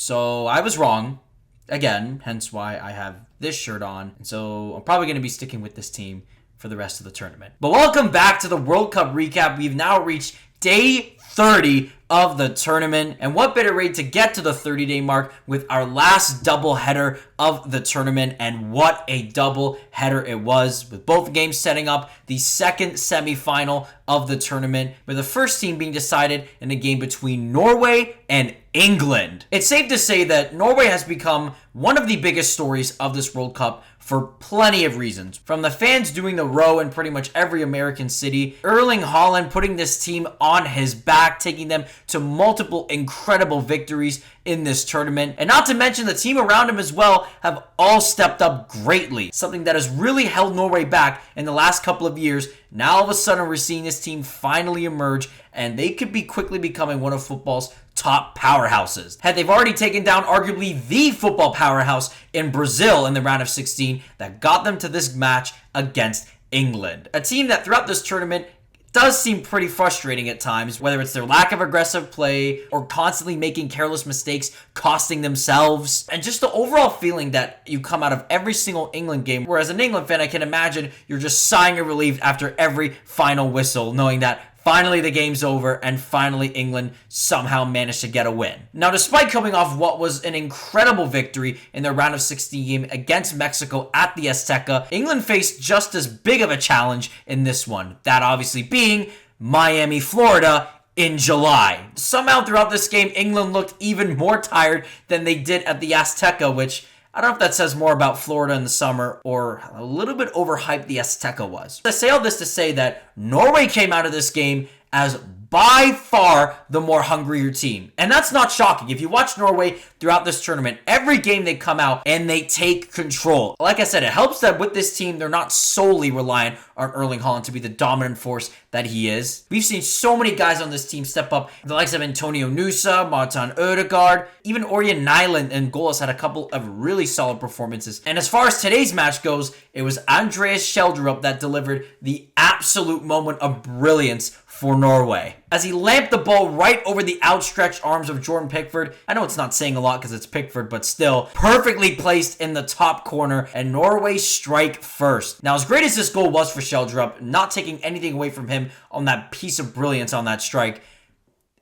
So I was wrong. Again, hence why I have this shirt on. And so I'm probably going to be sticking with this team for the rest of the tournament. But welcome back to the World Cup recap. We've now reached day 30 of the tournament. And what better way to get to the 30-day mark with our last double header of the tournament. And what a double header it was, with both games setting up the second semifinal of the tournament, with the first team being decided in a game between Norway and England. It's safe to say that Norway has become one of the biggest stories of this World Cup for plenty of reasons. From the fans doing the row in pretty much every American city, Erling Haaland putting this team on his back, taking them to multiple incredible victories in this tournament, and not to mention the team around him as well have all stepped up greatly, something that has really held Norway back in the last couple of years. Now all of a sudden we're seeing this team finally emerge, and they could be quickly becoming one of football's top powerhouses. Had they've already taken down arguably the football powerhouse in Brazil in the round of 16 that got them to this match against England. A team that throughout this tournament does seem pretty frustrating at times, whether it's their lack of aggressive play or constantly making careless mistakes, costing themselves, and just the overall feeling that you come out of every single England game, where as an England fan, I can imagine you're just sighing of relief after every final whistle, knowing that finally the game's over and finally England somehow managed to get a win. Now, despite coming off what was an incredible victory in their round of 16 game against Mexico at the Azteca, England faced just as big of a challenge in this one. That obviously being Miami, Florida in July. Somehow throughout this game, England looked even more tired than they did at the Azteca, which I don't know if that says more about Florida in the summer or a little bit overhyped the Azteca was. I say all this to say that Norway came out of this game as by far the more hungrier team. And that's not shocking. If you watch Norway throughout this tournament, every game they come out and they take control. Like I said, it helps that with this team, they're not solely reliant on Erling Haaland to be the dominant force that he is. We've seen so many guys on this team step up. The likes of Antonio Nusa, Martin Ødegaard, even Ørjan Nyland and goal has had a couple of really solid performances. And as far as today's match goes, it was Andreas Schjelderup that delivered the absolute moment of brilliance for Norway, as he lamped the ball right over the outstretched arms of Jordan Pickford. I know it's not saying a lot because it's Pickford, but still, perfectly placed in the top corner, and Norway strike first. Now, as great as this goal was for Schjelderup, not taking anything away from him on that piece of brilliance on that strike,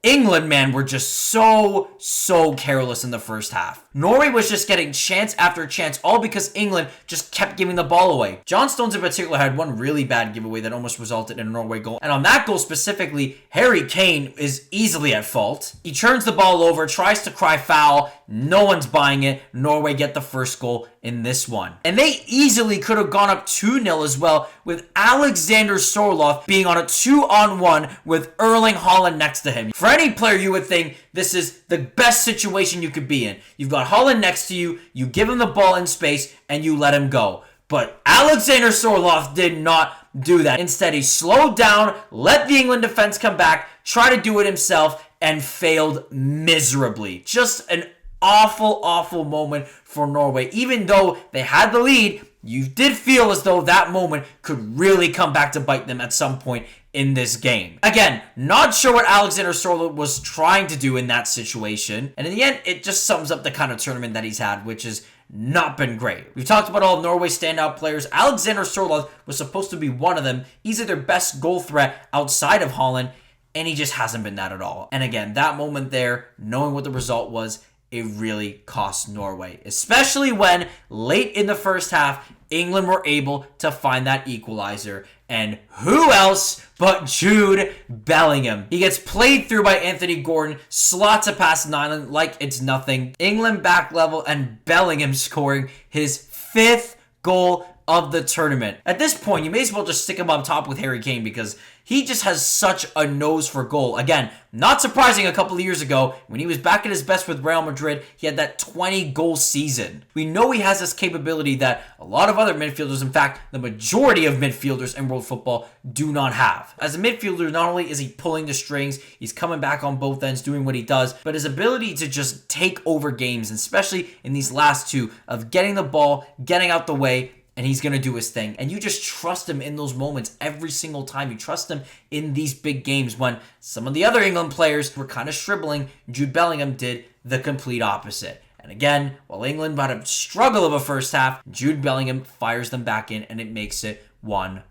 England, man, were just so careless in the first half. Norway was just getting chance after chance, all because England just kept giving the ball away. John Stones in particular had one really bad giveaway that almost resulted in a Norway goal. And on that goal specifically, Harry Kane is easily at fault. He turns the ball over, tries to cry foul. No one's buying it. Norway get the first goal in this one. And they easily could have gone up 2-0 as well, with Alexander Sorloth being on a 2-on-1 with Erling Haaland next to him. For any player, you would think this is the best situation you could be in. You've got Haaland next to you, you give him the ball in space, and you let him go. But Alexander Sorloth did not do that. Instead, he slowed down, let the England defense come back, try to do it himself, and failed miserably. Just an awful moment for Norway. Even though they had the lead, you did feel as though that moment could really come back to bite them at some point in this game. Again, not sure what Alexander Sorloth was trying to do in that situation. And in the end, it just sums up the kind of tournament that he's had, which has not been great. We've talked about all of Norway's standout players. Alexander Sorloth was supposed to be one of them. He's their best goal threat outside of Haaland, and he just hasn't been that at all. And again, that moment there, knowing what the result was, it really cost Norway, especially when late in the first half, England were able to find that equalizer. And who else but Jude Bellingham? He gets played through by Anthony Gordon, slots it past Nyland like it's nothing. England back level, and Bellingham scoring his 5th goal of the tournament. At this point, you may as well just stick him up top with Harry Kane, because he just has such a nose for goal. Again, not surprising a couple of years ago, when he was back at his best with Real Madrid, he had that 20-goal season. We know he has this capability that a lot of other midfielders, in fact, the majority of midfielders in world football, do not have. As a midfielder, not only is he pulling the strings, he's coming back on both ends, doing what he does, but his ability to just take over games, especially in these last two, of getting the ball, getting out the way, and he's going to do his thing. And you just trust him in those moments every single time. You trust him in these big games when some of the other England players were kind of shriveling. Jude Bellingham did the complete opposite. And again, while England had a struggle of a first half, Jude Bellingham fires them back in and it makes it 1-1.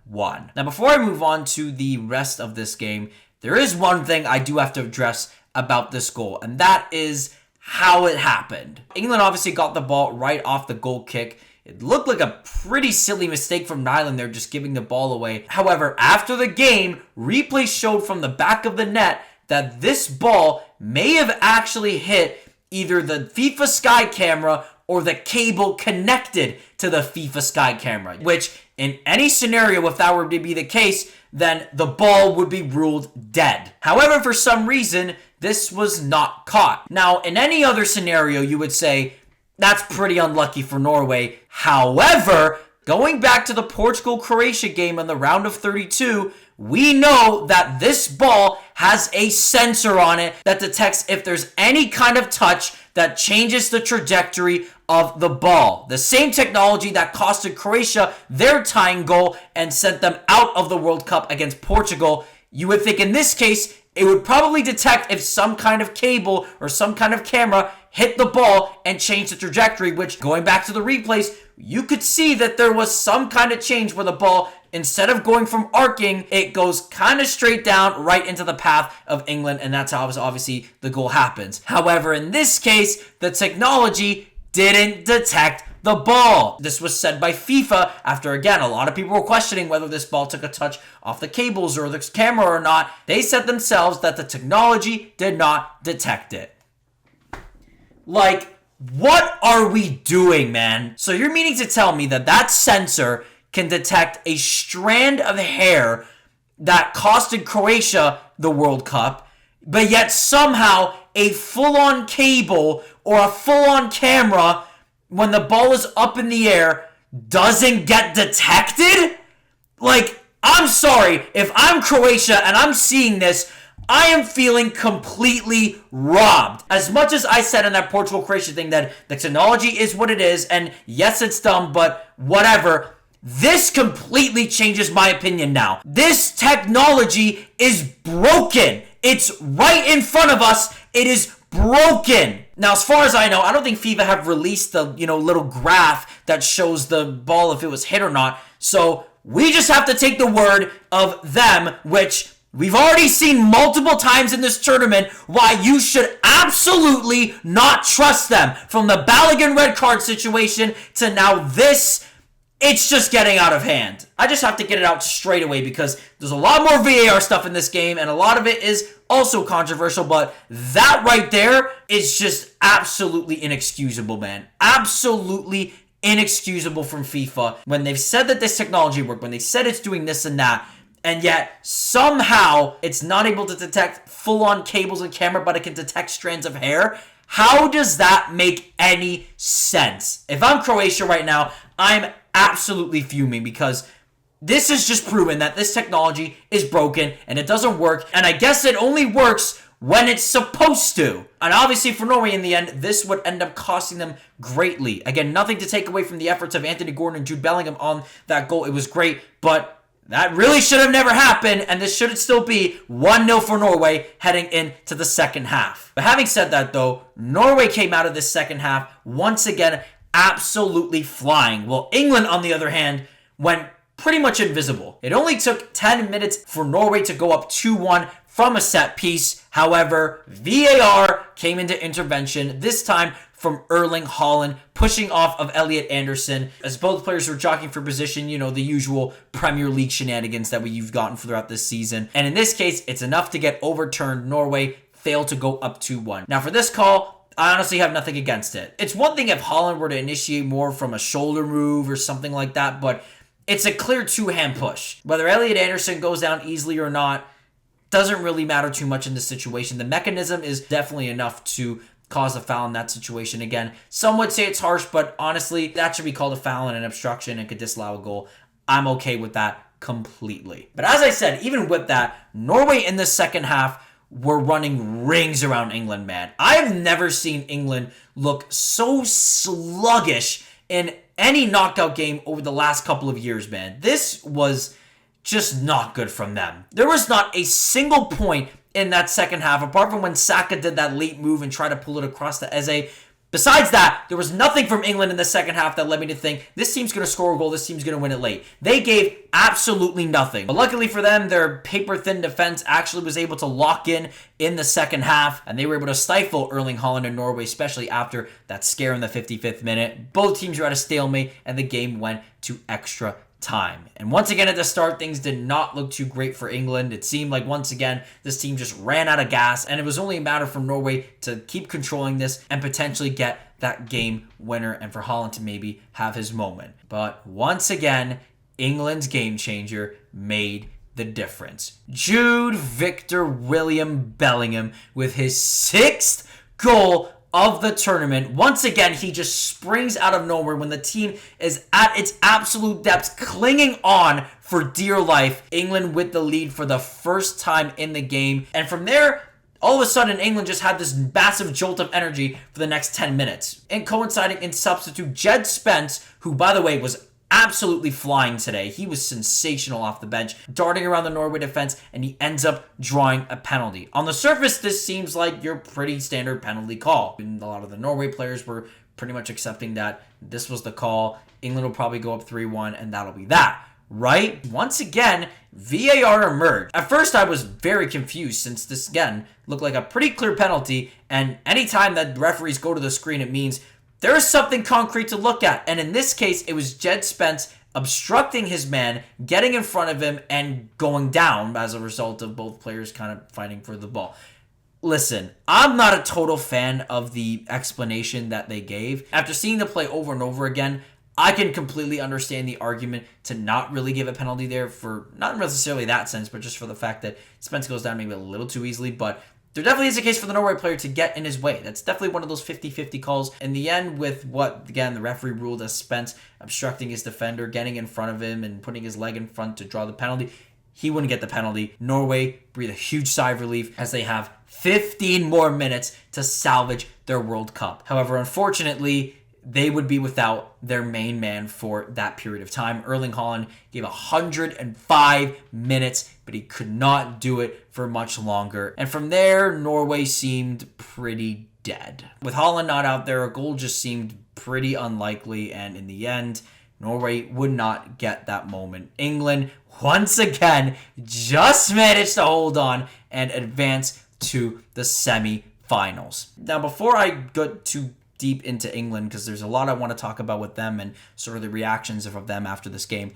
Now, before I move on to the rest of this game, there is one thing I do have to address about this goal, and that is how it happened. England obviously got the ball right off the goal kick. It looked like a pretty silly mistake from Nyland there, just giving the ball away. However, after the game, replay showed from the back of the net that this ball may have actually hit either the FIFA Sky camera or the cable connected to the FIFA Sky camera, which in any scenario, if that were to be the case, then the ball would be ruled dead. However, for some reason, this was not caught. Now, in any other scenario, you would say, that's pretty unlucky for Norway. However, going back to the Portugal-Croatia game in the round of 32, we know that this ball has a sensor on it that detects if there's any kind of touch that changes the trajectory of the ball. The same technology that costed Croatia their tying goal and sent them out of the World Cup against Portugal. You would think in this case, it would probably detect if some kind of cable or some kind of camera hit the ball and change the trajectory, which, going back to the replays, you could see that there was some kind of change where the ball, instead of going from arcing, it goes kind of straight down right into the path of England, and that's how obviously the goal happens. However, in this case, the technology didn't detect the ball. This was said by FIFA after, again, a lot of people were questioning whether this ball took a touch off the cables or the camera or not. They said themselves that the technology did not detect it. Like, what are we doing, man? So you're meaning to tell me that that sensor can detect a strand of hair that costed Croatia the World Cup, but yet somehow a full-on cable or a full-on camera, when the ball is up in the air, doesn't get detected? Like, I'm sorry, if I'm Croatia and I'm seeing this, I am feeling completely robbed. As much as I said in that Portugal-Croatia thing that the technology is what it is, and yes, it's dumb, but whatever, this completely changes my opinion now. This technology is broken. It's right in front of us. It is broken. Now, as far as I know, I don't think FIFA have released the, little graph that shows the ball if it was hit or not. So we just have to take the word of them, which we've already seen multiple times in this tournament why you should absolutely not trust them. From the Bellingham red card situation to now this, it's just getting out of hand. I just have to get it out straight away because there's a lot more VAR stuff in this game and a lot of it is also controversial, but that right there is just absolutely inexcusable, man. Absolutely inexcusable from FIFA when they've said that this technology worked, when they said it's doing this and that, and yet somehow it's not able to detect full-on cables and camera, but it can detect strands of hair. How does that make any sense? If I'm Croatia right now, I'm absolutely fuming because this has just proven that this technology is broken and it doesn't work, and I guess it only works when it's supposed to. And obviously for Norway in the end, this would end up costing them greatly. Again, nothing to take away from the efforts of Anthony Gordon and Jude Bellingham on that goal. It was great, but that really should have never happened, and this should still be 1-0 for Norway heading into the second half. But having said that, though, Norway came out of this second half once again absolutely flying, while England, on the other hand, went pretty much invisible. It only took 10 minutes for Norway to go up 2-1 from a set piece. However, VAR came into intervention, this time from Erling Haaland, pushing off of Elliot Anderson, as both players were jockeying for position, the usual Premier League shenanigans that you've gotten throughout this season. And in this case, it's enough to get overturned. Norway failed to go up 2-1. Now, for this call, I honestly have nothing against it. It's one thing if Haaland were to initiate more from a shoulder move or something like that, but it's a clear two-hand push. Whether Elliot Anderson goes down easily or not doesn't really matter too much in this situation. The mechanism is definitely enough to cause a foul in that situation. Again, some would say it's harsh, but honestly, that should be called a foul and an obstruction and could disallow a goal. I'm okay with that completely. But as I said, even with that, Norway in the second half were running rings around England, man. I've never seen England look so sluggish in any knockout game over the last couple of years, man. This was just not good from them. There was not a single point in that second half, apart from when Saka did that late move and tried to pull it across to Eze. Besides that, there was nothing from England in the second half that led me to think this team's going to score a goal, this team's going to win it late. They gave absolutely nothing. But luckily for them, their paper-thin defense actually was able to lock in the second half, and they were able to stifle Erling Haaland and Norway, especially after that scare in the 55th minute. Both teams were at a stalemate, and the game went to extra time. And once again at the start, things did not look too great for England. It seemed like once again this team just ran out of gas, and it was only a matter for Norway to keep controlling this and potentially get that game winner and for Haaland to maybe have his moment. But once again, England's game changer made the difference. Jude Victor William Bellingham with his 6th goal of the tournament. Once again, he just springs out of nowhere when the team is at its absolute depths, clinging on for dear life. England with the lead for the first time in the game. And from there, all of a sudden, England just had this massive jolt of energy for the next 10 minutes. And coinciding in substitute, Jed Spence, who, by the way, was absolutely flying today. He was sensational off the bench, darting around the Norway defense, and he ends up drawing a penalty. On the surface, this seems like your pretty standard penalty call. And a lot of the Norway players were pretty much accepting that this was the call. England will probably go up 3-1, and that'll be that. Right? Once again, VAR emerged. At first, I was very confused since this, again, looked like a pretty clear penalty, and anytime that referees go to the screen, it means there is something concrete to look at. And in this case, it was Jed Spence obstructing his man, getting in front of him, and going down as a result of both players kind of fighting for the ball. Listen, I'm not a total fan of the explanation that they gave. After seeing the play over and over again, I can completely understand the argument to not really give a penalty there for not necessarily that sense, but just for the fact that Spence goes down maybe a little too easily. But there definitely is a case for the Norway player to get in his way. That's definitely one of those 50-50 calls. In the end, with what, again, the referee ruled as Spence obstructing his defender, getting in front of him and putting his leg in front to draw the penalty, he wouldn't get the penalty. Norway breathe a huge sigh of relief as they have 15 more minutes to salvage their World Cup. However, unfortunately, they would be without their main man for that period of time. Erling Haaland gave 105 minutes, but he could not do it for much longer. And from there, Norway seemed pretty dead. With Haaland not out there, a goal just seemed pretty unlikely, and in the end, Norway would not get that moment. England, once again, just managed to hold on and advance to the semi-finals. Now, before I get too deep into England, because there's a lot I want to talk about with them and sort of the reactions of them after this game,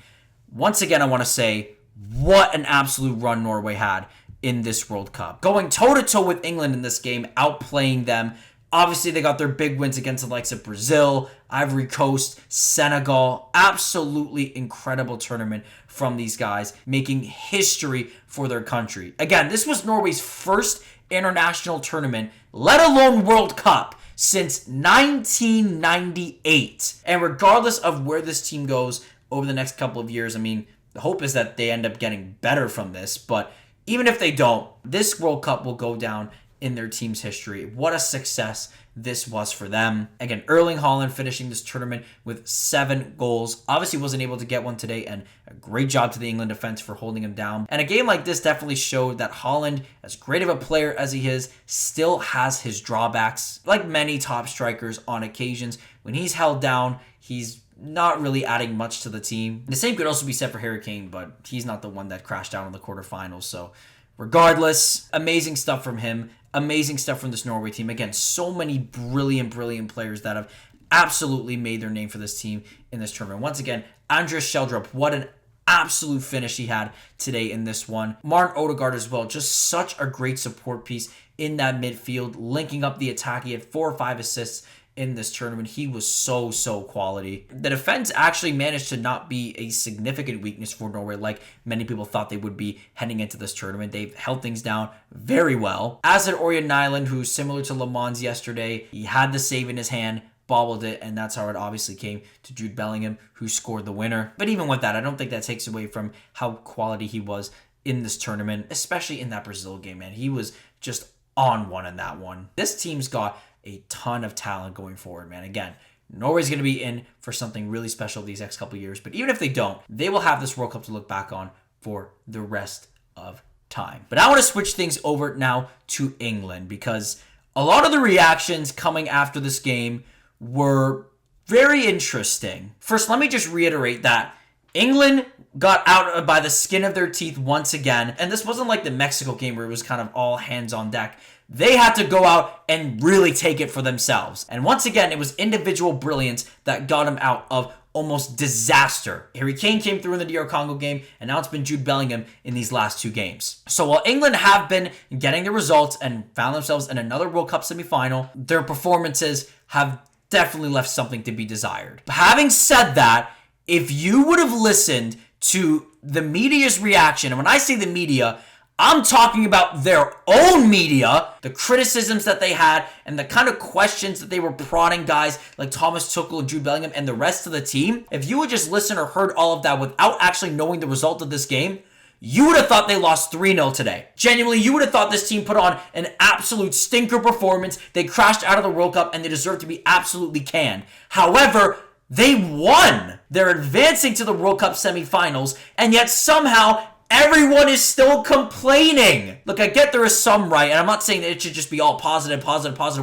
once again, I want to say what an absolute run Norway had in this World Cup. Going toe-to-toe with England in this game, outplaying them. Obviously, they got their big wins against the likes of Brazil, Ivory Coast, Senegal. Absolutely incredible tournament from these guys, making history for their country. Again, this was Norway's first international tournament, let alone World Cup, since 1998. And regardless of where this team goes over the next couple of years, I mean, the hope is that they end up getting better from this. But even if they don't, this World Cup will go down in their team's history. What a success this was for them. Again, Erling Haaland finishing this tournament with 7 goals. Obviously wasn't able to get one today, and a great job to the England defense for holding him down. And a game like this definitely showed that Haaland, as great of a player as he is, still has his drawbacks. Like many top strikers on occasions, when he's held down, he's not really adding much to the team. The same could also be said for Harry Kane, but he's not the one that crashed out in the quarterfinals. So regardless, amazing stuff from him. Amazing stuff from this Norway team. Again, so many brilliant players that have absolutely made their name for this team in this tournament. Once again, Andreas Schjelderup, what an absolute finish he had today in this one. Martin Odegaard as well, just such a great support piece in that midfield, linking up the attack. He had 4 or 5 assists in this tournament. He was so quality. The defense actually managed to not be a significant weakness for Norway like many people thought they would be heading into this tournament. They've held things down very well. As did Orjan Nyland, who's similar to Le Mans yesterday. He had the save in his hand, bobbled it, and that's how it obviously came to Jude Bellingham, who scored the winner. But even with that, I don't think that takes away from how quality he was in this tournament, especially in that Brazil game, man. He was just on one in that one. This team's got a ton of talent going forward, man. Again, Norway's going to be in for something really special these next couple of years, but even if they don't, they will have this World Cup to look back on for the rest of time. But I want to switch things over now to England because a lot of the reactions coming after this game were very interesting. First, let me just reiterate that England got out by the skin of their teeth once again, and this wasn't like the Mexico game where it was kind of all hands on deck. They had to go out and really take it for themselves. And once again, it was individual brilliance that got them out of almost disaster. Harry Kane came through in the DR Congo game, and now it's been Jude Bellingham in these last 2 games. So while England have been getting the results and found themselves in another World Cup semifinal, their performances have definitely left something to be desired. Having said that, if you would have listened to the media's reaction, and when I say the media, I'm talking about their own media, the criticisms that they had, and the kind of questions that they were prodding guys like Thomas Tuchel and Jude Bellingham and the rest of the team. If you would just listen or heard all of that without actually knowing the result of this game, you would have thought they lost 3-0 today. Genuinely, you would have thought this team put on an absolute stinker performance. They crashed out of the World Cup and they deserve to be absolutely canned. However, they won. They're advancing to the World Cup semifinals, and yet somehow everyone is still complaining. Look, I get there is some right, and I'm not saying that it should just be all positive,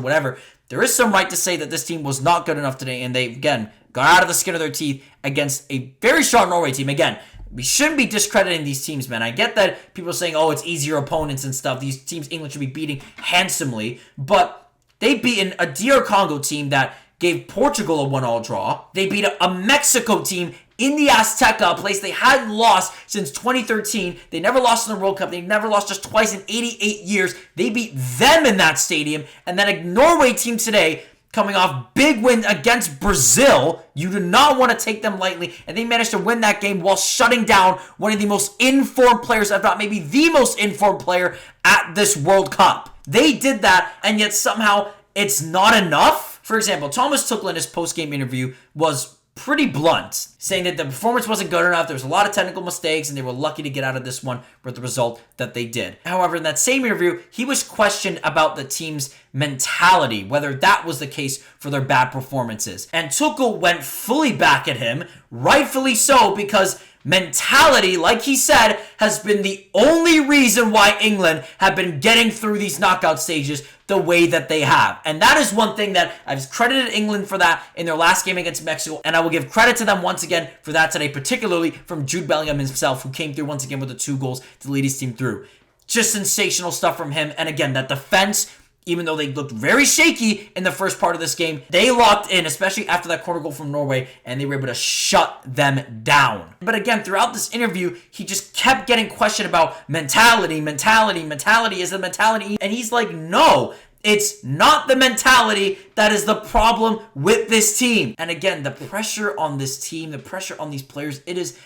whatever. There is some right to say that this team was not good enough today, and they, again, got out of the skin of their teeth against a very strong Norway team. Again, we shouldn't be discrediting these teams, man. I get that people are saying, oh, it's easier opponents and stuff. These teams England should be beating handsomely, but they've beaten a DR Congo team that gave Portugal a 1-1 draw. They beat a Mexico team in the Azteca, a place they hadn't lost since 2013. They never lost in the World Cup. They never lost just twice in 88 years. They beat them in that stadium. And then a Norway team today coming off big win against Brazil. You do not want to take them lightly. And they managed to win that game while shutting down one of the most informed players, if not maybe the most informed player at this World Cup. They did that, and yet somehow it's not enough. For example, Thomas Tuchel in his post-game interview was pretty blunt, saying that the performance wasn't good enough, there was a lot of technical mistakes, and they were lucky to get out of this one with the result that they did. However, in that same interview, he was questioned about the team's mentality, whether that was the case for their bad performances. And Tuchel went fully back at him, rightfully so, because mentality, like he said, has been the only reason why England have been getting through these knockout stages the way that they have. And that is one thing that I've credited England for that in their last game against Mexico, and I will give credit to them once again for that today, particularly from Jude Bellingham himself, who came through once again with the 2 goals to lead his team through. Just sensational stuff from him. And again, that defense, even though they looked very shaky in the first part of this game, they locked in, especially after that corner goal from Norway, and they were able to shut them down. But again, throughout this interview, he just kept getting questioned about mentality is the mentality. And he's like, no, it's not the mentality that is the problem with this team. And again, the pressure on this team, the pressure on these players, it is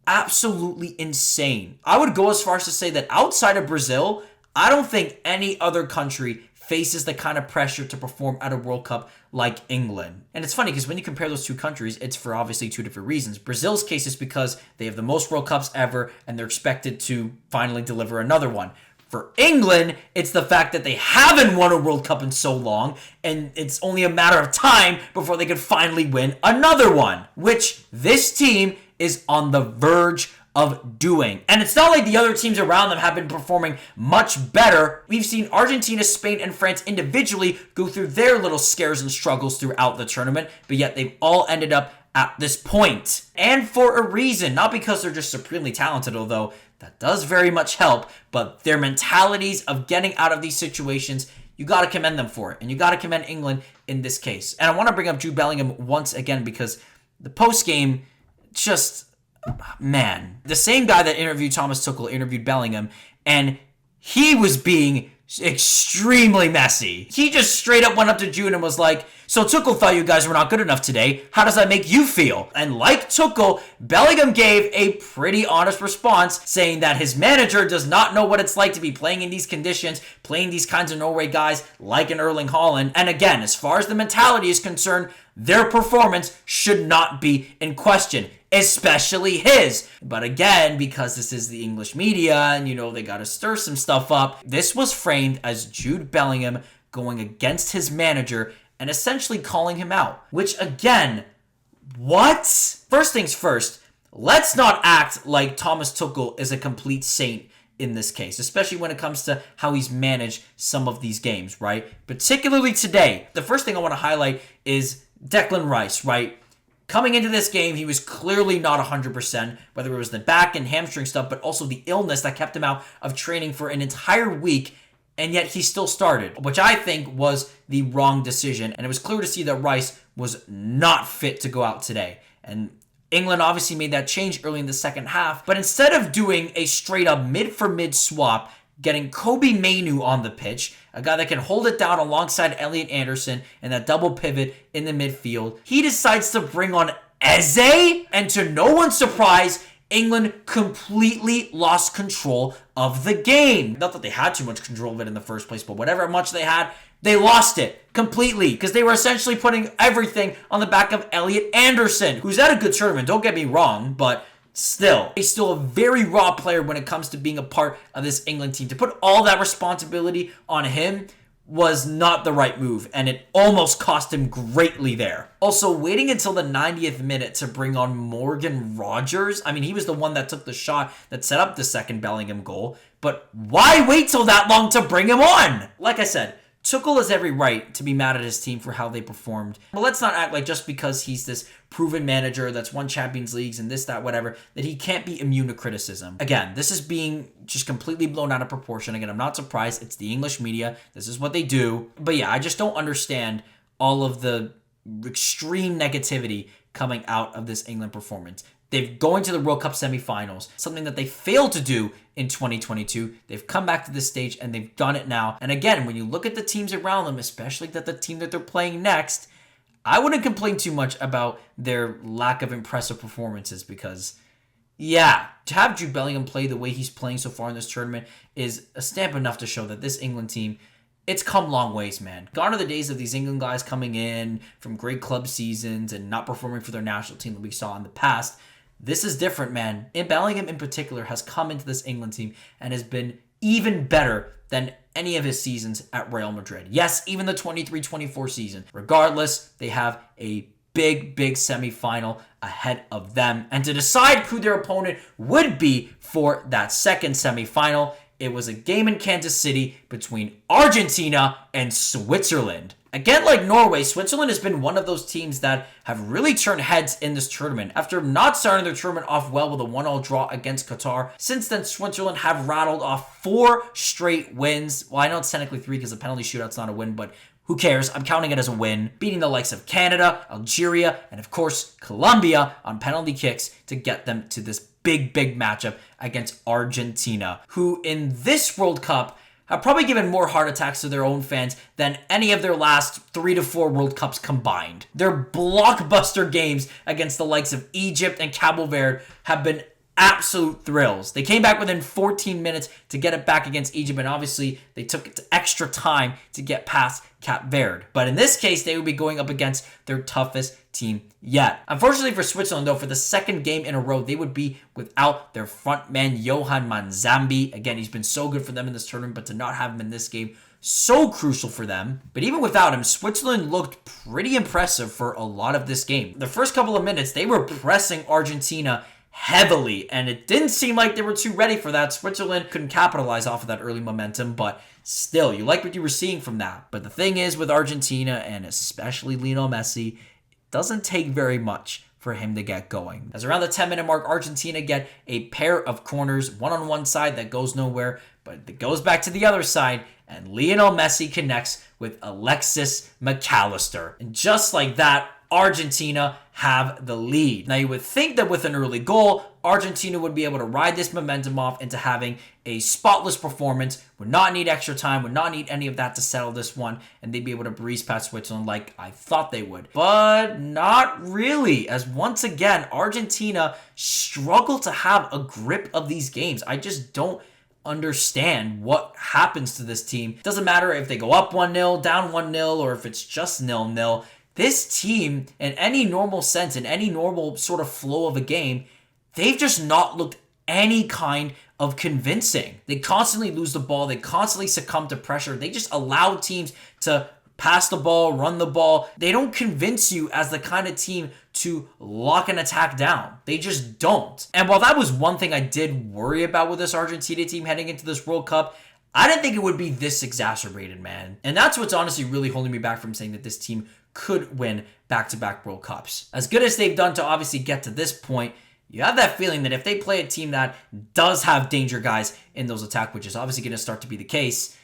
absolutely insane. I would go as far as to say that outside of Brazil, I don't think any other country faces the kind of pressure to perform at a World Cup like England. And it's funny because when you compare those 2 countries, it's for obviously 2 different reasons. Brazil's case is because they have the most World Cups ever and they're expected to finally deliver another one. For England, it's the fact that they haven't won a World Cup in so long, and it's only a matter of time before they could finally win another one, which this team is on the verge of doing. And it's not like the other teams around them have been performing much better. We've seen Argentina, Spain, and France individually go through their little scares and struggles throughout the tournament, but yet they've all ended up at this point. And for a reason, not because they're just supremely talented, although that does very much help, but their mentalities of getting out of these situations, you got to commend them for it. And you got to commend England in this case. And I want to bring up Jude Bellingham once again because the post-game just, man, the same guy that interviewed Thomas Tuchel interviewed Bellingham, and he was being extremely messy. He just straight up went up to Jude and was like, so Tuchel thought you guys were not good enough today. How does that make you feel? And like Tuchel, Bellingham gave a pretty honest response saying that his manager does not know what it's like to be playing in these conditions, playing these kinds of Norway guys like an Erling Haaland. And again, as far as the mentality is concerned, their performance should not be in question, especially his. But again, because this is the English media and, you know, they got to stir some stuff up, this was framed as Jude Bellingham going against his manager and essentially calling him out. Which, again, what? First things first, let's not act like Thomas Tuchel is a complete saint in this case, especially when it comes to how he's managed some of these games, right? Particularly today. The first thing I want to highlight is Declan Rice, right? Coming into this game, he was clearly not 100%, whether it was the back and hamstring stuff, but also the illness that kept him out of training for an entire week, and yet he still started, which I think was the wrong decision. And it was clear to see that Rice was not fit to go out today. And England obviously made that change early in the second half, but instead of doing a straight up mid-for-mid swap, getting Kobe Mainu on the pitch, a guy that can hold it down alongside Elliot Anderson and that double pivot in the midfield, he decides to bring on Eze, and to no one's surprise, England completely lost control of the game. Not that they had too much control of it in the first place, but whatever much they had, they lost it completely because they were essentially putting everything on the back of Elliot Anderson, who's had a good tournament, don't get me wrong, but still, he's still a very raw player when it comes to being a part of this England team. To put all that responsibility on him was not the right move, and it almost cost him greatly there. Also, waiting until the 90th minute to bring on Morgan Rogers. I mean, he was the one that took the shot that set up the second Bellingham goal, but why wait till that long to bring him on? Like I said, Tuchel has every right to be mad at his team for how they performed. But let's not act like just because he's this proven manager that's won Champions Leagues and this, that, whatever, that he can't be immune to criticism. Again, this is being just completely blown out of proportion. Again, I'm not surprised. It's the English media. This is what they do. But yeah, I just don't understand all of the extreme negativity coming out of this England performance. They're going to the World Cup semifinals, something that they failed to do in 2022. They've come back to this stage and they've done it now. And again, when you look at the teams around them, especially the team that they're playing next, I wouldn't complain too much about their lack of impressive performances because, yeah, to have Jude Bellingham play the way he's playing so far in this tournament is a stamp enough to show that this England team, it's come long ways, man. Gone are the days of these England guys coming in from great club seasons and not performing for their national team that we saw in the past. This is different, man. And Bellingham in particular has come into this England team and has been even better than any of his seasons at Real Madrid. Yes, even the 23-24 season. Regardless, they have a big semifinal ahead of them. And to decide who their opponent would be for that second semifinal, it was a game in Kansas City between Argentina and Switzerland. Again, like Norway, Switzerland has been one of those teams that have really turned heads in this tournament. After not starting their tournament off well with a 1-1 draw against Qatar, since then Switzerland have rattled off 4 straight wins. Well, I know it's technically 3 because the penalty shootout's not a win, but who cares? I'm counting it as a win. Beating the likes of Canada, Algeria, and of course Colombia on penalty kicks to get them to this big matchup against Argentina, who in this World Cup have probably given more heart attacks to their own fans than any of their last 3 to 4 World Cups combined. Their blockbuster games against the likes of Egypt and Cabo Verde have been absolute thrills. They came back within 14 minutes to get it back against Egypt, and obviously they took it to extra time to get past Cape Verde. But in this case, they would be going up against their toughest team yet. Unfortunately for Switzerland, though, for the second game in a row, they would be without their front man, Johan Manzambi. Again, he's been so good for them in this tournament, but to not have him in this game, so crucial for them. But even without him, Switzerland looked pretty impressive for a lot of this game. The first couple of minutes, they were pressing Argentina heavily, and it didn't seem like they were too ready for that. Switzerland couldn't capitalize off of that early momentum, but still, you like what you were seeing from that. But the thing is with Argentina, and especially Lionel Messi, it doesn't take very much for him to get going. As around the 10-minute mark, Argentina get a pair of corners, one on one side that goes nowhere, but it goes back to the other side, and Lionel Messi connects with Alexis McAllister. And just like that, Argentina have the lead. Now, you would think that with an early goal, Argentina would be able to ride this momentum off into having a spotless performance, would not need extra time, would not need any of that to settle this one, and they'd be able to breeze past Switzerland like I thought they would. But not really, as once again, Argentina struggle to have a grip of these games. I just don't understand what happens to this team. It doesn't matter if they go up 1-0, down 1-0, or if it's just 0-0. This team, in any normal sense, in any normal sort of flow of a game, they've just not looked any kind of convincing. They constantly lose the ball. They constantly succumb to pressure. They just allow teams to pass the ball, run the ball. They don't convince you as the kind of team to lock an attack down. They just don't. And while that was one thing I did worry about with this Argentina team heading into this World Cup, I didn't think it would be this exacerbated, man. And that's what's honestly really holding me back from saying that this team could win back-to-back World Cups. As good as they've done to obviously get to this point, you have that feeling that if they play a team that does have danger guys in those attacks, which is obviously going to start to be the case,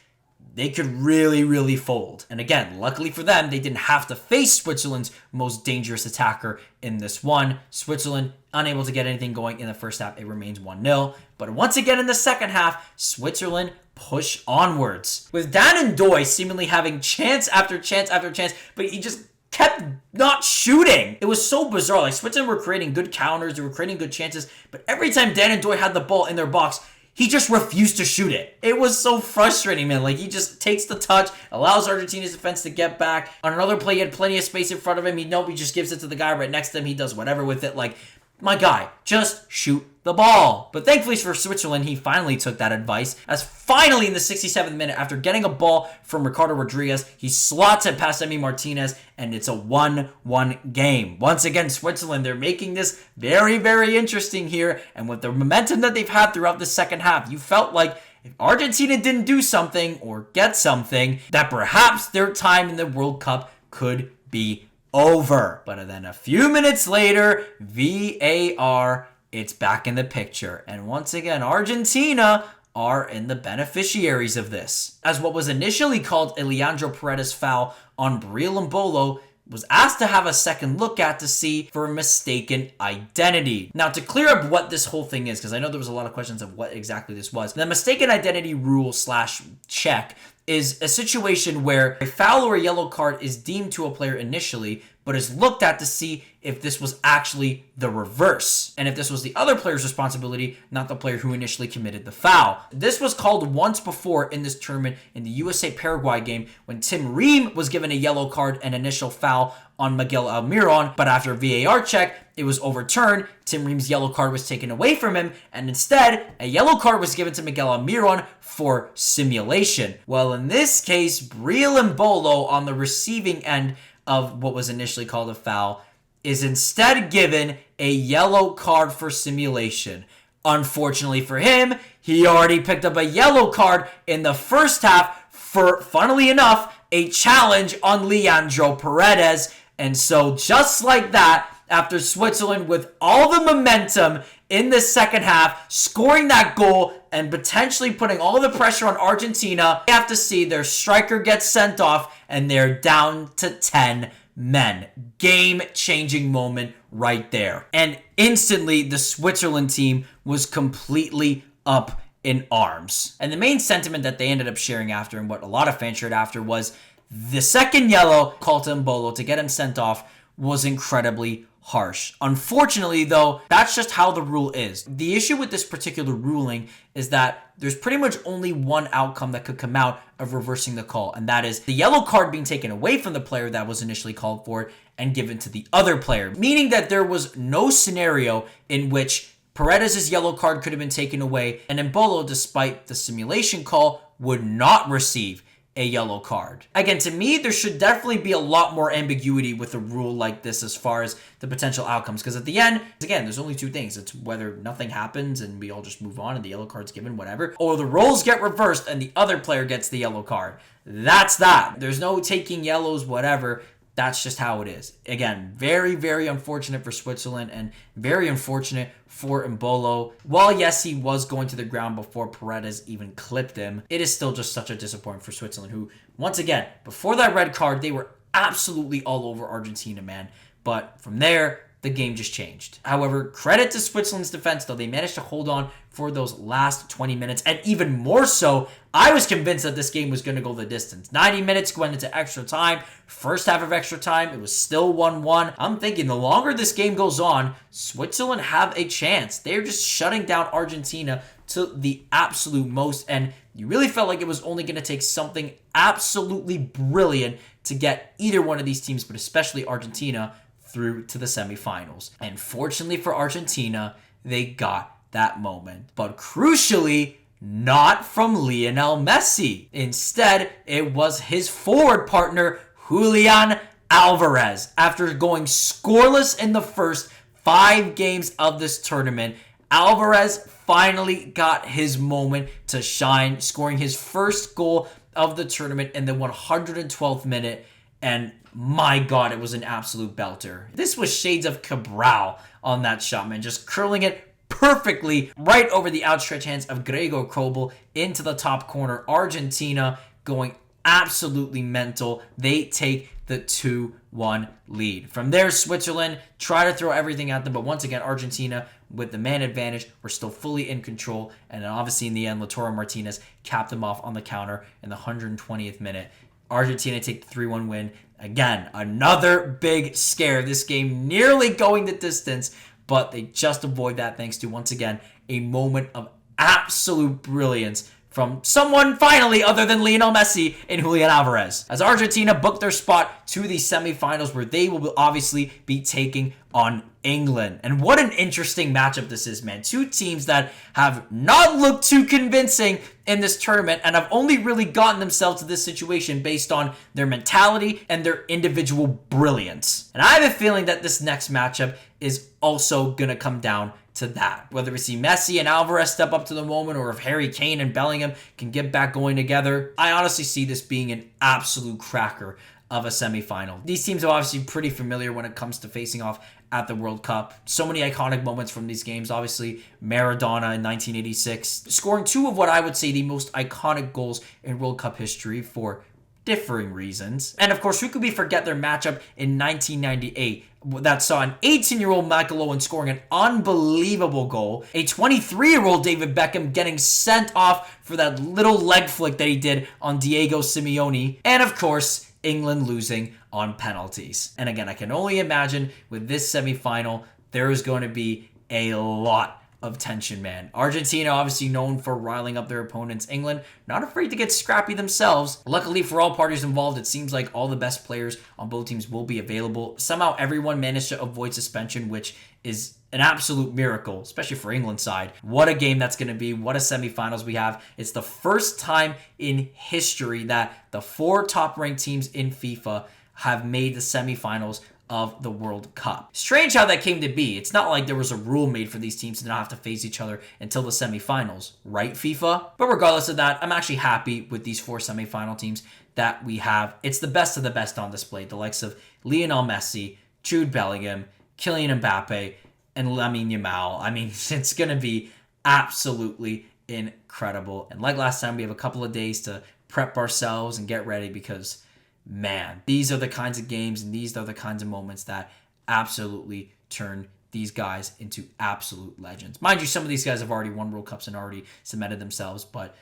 they could really, really fold. And again, luckily for them, they didn't have to face Switzerland's most dangerous attacker in this one. Switzerland unable to get anything going in the first half. It remains 1-0. But once again in the second half, Switzerland push onwards. With Dan N'Doye seemingly having chance after chance after chance, but he just kept not shooting. It was so bizarre. Like, Switzerland were creating good counters, they were creating good chances, but every time Dan N'Doye had the ball in their box, he just refused to shoot it. It was so frustrating, man. Like, he just takes the touch, allows Argentina's defense to get back. On another play, he had plenty of space in front of him. He just gives it to the guy right next to him. He does whatever with it. Like, my guy, just shoot the ball. But thankfully for Switzerland, he finally took that advice, as finally in the 67th minute, after getting a ball from Ricardo Rodriguez, he slots it past Emi Martinez, and it's a 1-1 game. Once again, Switzerland, they're making this very, very interesting here, and with the momentum that they've had throughout the second half, you felt like if Argentina didn't do something or get something, that perhaps their time in the World Cup could be over. But then a few minutes later, VAR, it's back in the picture. And once again, Argentina are in the beneficiaries of this, as what was initially called a Leandro Paredes foul on Breel Mbolo was asked to have a second look at to see for a mistaken identity. Now, to clear up what this whole thing is, because I know there was a lot of questions of what exactly this was, the mistaken identity rule / check is a situation where a foul or a yellow card is deemed to a player initially, but is looked at to see if this was actually the reverse, and if this was the other player's responsibility, not the player who initially committed the foul. This was called once before in this tournament in the USA-Paraguay game when Tim Ream was given a yellow card and initial foul on Miguel Almiron, but after a VAR check, it was overturned. Tim Ream's yellow card was taken away from him, and instead, a yellow card was given to Miguel Almiron for simulation. Well, in this case, Breel Mbolo on the receiving end of what was initially called a foul is instead given a yellow card for simulation. Unfortunately for him, he already picked up a yellow card in the first half for, funnily enough, a challenge on Leandro Paredes. And so just like that, after Switzerland with all the momentum in the second half, scoring that goal and potentially putting all the pressure on Argentina, they have to see their striker get sent off and they're down to 10 men. Game-changing moment right there. And instantly, the Switzerland team was completely up in arms. And the main sentiment that they ended up sharing after, and what a lot of fans shared after, was the second yellow called to Mbolo to get him sent off was incredibly harsh. Unfortunately, though, that's just how the rule is. The issue with this particular ruling is that there's pretty much only one outcome that could come out of reversing the call, and that is the yellow card being taken away from the player that was initially called for it and given to the other player, meaning that there was no scenario in which Paredes' yellow card could have been taken away and Mbolo, despite the simulation call, would not receive a yellow card. Again, to me, there should definitely be a lot more ambiguity with a rule like this as far as the potential outcomes, because at the end, again, there's only two things. It's whether nothing happens and we all just move on and the yellow card's given, whatever, or the roles get reversed and the other player gets the yellow card. That's that. There's no taking yellows, whatever. That's just how it is. Again, very, very unfortunate for Switzerland and very unfortunate for Mbolo. While, yes, he was going to the ground before Paredes even clipped him, it is still just such a disappointment for Switzerland, who, once again, before that red card, they were absolutely all over Argentina, man. But from there, the game just changed. However, credit to Switzerland's defense, though. They managed to hold on for those last 20 minutes. And even more so, I was convinced that this game was going to go the distance. 90 minutes going into extra time. First half of extra time, it was still 1-1. I'm thinking the longer this game goes on, Switzerland have a chance. They're just shutting down Argentina to the absolute most. And you really felt like it was only going to take something absolutely brilliant to get either one of these teams, but especially Argentina, through to the semifinals. And fortunately for Argentina, they got that moment. But crucially, not from Lionel Messi. Instead, it was his forward partner, Julian Alvarez. After going scoreless in the first 5 games of this tournament, Alvarez finally got his moment to shine, scoring his first goal of the tournament in the 112th minute. And my God, it was an absolute belter. This was shades of Cabral on that shot, man. Just curling it perfectly right over the outstretched hands of Gregor Kobel into the top corner. Argentina going absolutely mental. They take the 2-1 lead. From there, Switzerland try to throw everything at them, but once again, Argentina with the man advantage were still fully in control, and then obviously in the end, Lautaro Martinez capped them off on the counter in the 120th minute. Argentina take the 3-1 win. Again, another big scare. This game nearly going the distance, but they just avoid that thanks to, once again, a moment of absolute brilliance from someone finally other than Lionel Messi and Julian Alvarez, as Argentina booked their spot to the semifinals, where they will obviously be taking on England. And what an interesting matchup this is, man. Two teams that have not looked too convincing in this tournament and have only really gotten themselves to this situation based on their mentality and their individual brilliance. And I have a feeling that this next matchup is also going to come down to that. Whether we see Messi and Alvarez step up to the moment, or if Harry Kane and Bellingham can get back going together, I honestly see this being an absolute cracker of a semifinal. These teams are obviously pretty familiar when it comes to facing off at the World Cup. So many iconic moments from these games. Obviously, Maradona in 1986, scoring 2 of what I would say the most iconic goals in World Cup history for differing reasons. And of course, who could we forget their matchup in 1998 that saw an 18-year-old Michael Owen scoring an unbelievable goal, a 23-year-old David Beckham getting sent off for that little leg flick that he did on Diego Simeone, and of course, England losing on penalties. And again, I can only imagine with this semifinal, there is going to be a lot of tension, man. Argentina obviously known for riling up their opponents. England not afraid to get scrappy themselves. Luckily for all parties involved, it seems like all the best players on both teams will be available. Somehow everyone managed to avoid suspension, which is an absolute miracle, especially for England's side. What a game that's going to be. What a semifinals we have. It's the first time in history that the 4 top-ranked teams in FIFA have made the semifinals of the World Cup. Strange how that came to be. It's not like there was a rule made for these teams to not have to face each other until the semifinals, right, FIFA? But regardless of that, I'm actually happy with these 4 semifinal teams that we have. It's the best of the best on display. The likes of Lionel Messi, Jude Bellingham, Kylian Mbappe, and Lamine Yamal. I mean, it's going to be absolutely incredible. And like last time, we have a couple of days to prep ourselves and get ready, because man, these are the kinds of games and these are the kinds of moments that absolutely turn these guys into absolute legends. Mind you, some of these guys have already won World Cups and already cemented themselves, but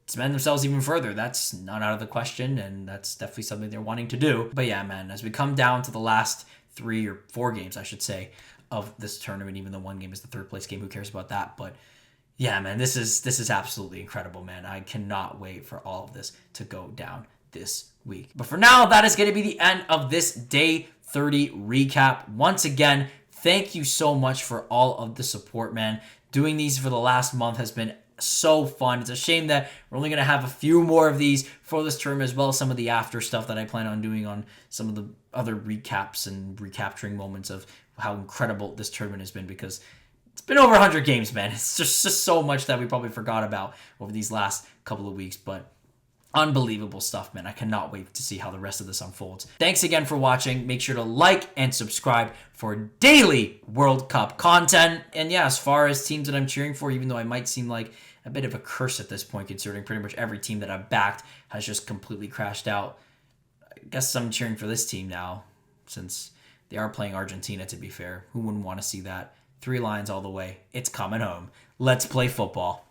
cement themselves even further, that's not out of the question, and that's definitely something they're wanting to do. But yeah, man, as we come down to the last 3 or 4 games, I should say, of this tournament, even though one game is the 3rd place game, who cares about that? But yeah, man, this is absolutely incredible, man. I cannot wait for all of this to go down this week. But for now, that is going to be the end of this Day 30 recap. Once again, thank you so much for all of the support, man. Doing these for the last month has been so fun. It's a shame that we're only going to have a few more of these for this term, as well as some of the after stuff that I plan on doing on some of the other recaps and recapturing moments of how incredible this tournament has been, because it's been over 100 games, man. It's just so much that we probably forgot about over these last couple of weeks, but unbelievable stuff, man. I cannot wait to see how the rest of this unfolds. Thanks again for watching. Make sure to like and subscribe for daily World Cup content. And yeah, as far as teams that I'm cheering for, even though I might seem like a bit of a curse at this point, considering pretty much every team that I've backed has just completely crashed out, I guess I'm cheering for this team now, since they are playing Argentina, to be fair. Who wouldn't want to see that? 3 lines all the way. It's coming home. Let's play football.